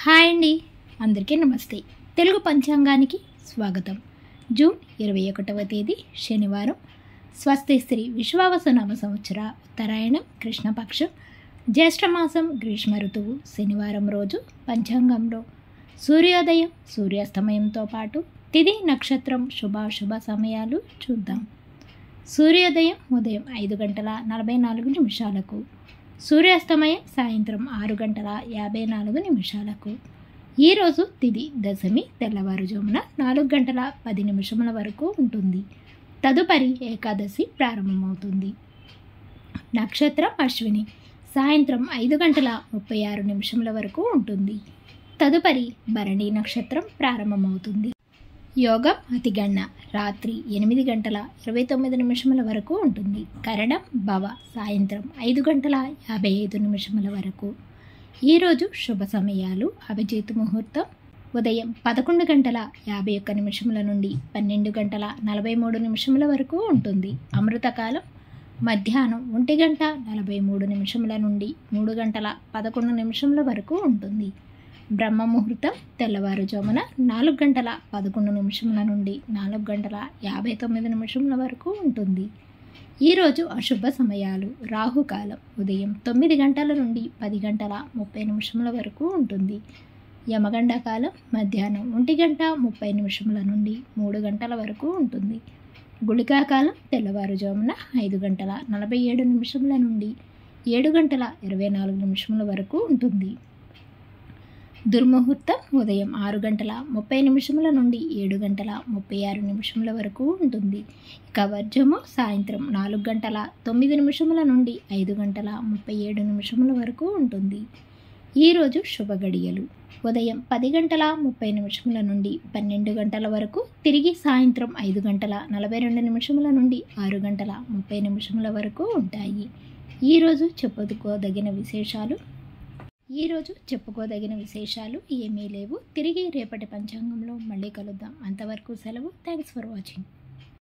Hi అండి, అందరికీ నమస్తే. తెలుగు పంచాంగానికి స్వాగతం. జూన్ 21వ తేదీ శనివారం. స్వస్తి శ్రీ విశ్వావసునామ సంవత్సర ఉత్తరాయణం కృష్ణపక్షం జ్యేష్ఠమాసం గ్రీష్మ ఋతువు శనివారం రోజు పంచాంగంలో సూర్యోదయం సూర్యాస్తమయంతో పాటు తిథి నక్షత్రం శుభాశుభ సమయాలు చూద్దాం. సూర్యోదయం ఉదయం 5:44 సూర్యాస్తమయం సాయంత్రం 6:54. ఈరోజు తిథి దశమి తెల్లవారుజామున 4:10 వరకు ఉంటుంది. తదుపరి ఏకాదశి ప్రారంభమవుతుంది. నక్షత్రం అశ్విని సాయంత్రం 5:36 వరకు ఉంటుంది. తదుపరి భరణి నక్షత్రం ప్రారంభమవుతుంది. యోగం అతిగణన రాత్రి 8:29 వరకు ఉంటుంది. కరణం భవ సాయంత్రం 5:55 వరకు. ఈరోజు శుభ సమయాలు అభిజిత్ ముహూర్తం ఉదయం 11:51 నుండి 12:43 వరకు ఉంటుంది. అమృతకాలం మధ్యాహ్నం 1:43 నుండి 3:11 వరకు ఉంటుంది. బ్రహ్మ ముహూర్తం తెల్లవారుజామున 4:11 నుండి 4:59 వరకు ఉంటుంది. ఈరోజు అశుభ సమయాలు రాహుకాలం ఉదయం 9 గంటల నుండి 10:30 వరకు ఉంటుంది. యమగండ కాలం మధ్యాహ్నం 1:30 నుండి 3 గంటల వరకు ఉంటుంది. గుళికాకాలం తెల్లవారుజామున 5:47 నుండి 7:24 వరకు ఉంటుంది. దుర్ముహూర్తం ఉదయం 6:30 నుండి 7:36 వరకు ఉంటుంది. ఇక వర్జము సాయంత్రం 4:09 నుండి 5:37 వరకు ఉంటుంది. ఈరోజు శుభ గడియలు ఉదయం 10:30 నుండి 12 గంటల వరకు, తిరిగి సాయంత్రం 5:42 నుండి 6:30 వరకు ఉంటాయి. ఈరోజు చెప్పుకోదగిన విశేషాలు ఏమీ లేవు. తిరిగి రేపటి పంచాంగంలో మళ్ళీ కలుద్దాం. అంతవరకు సెలవు. Thanks for watching.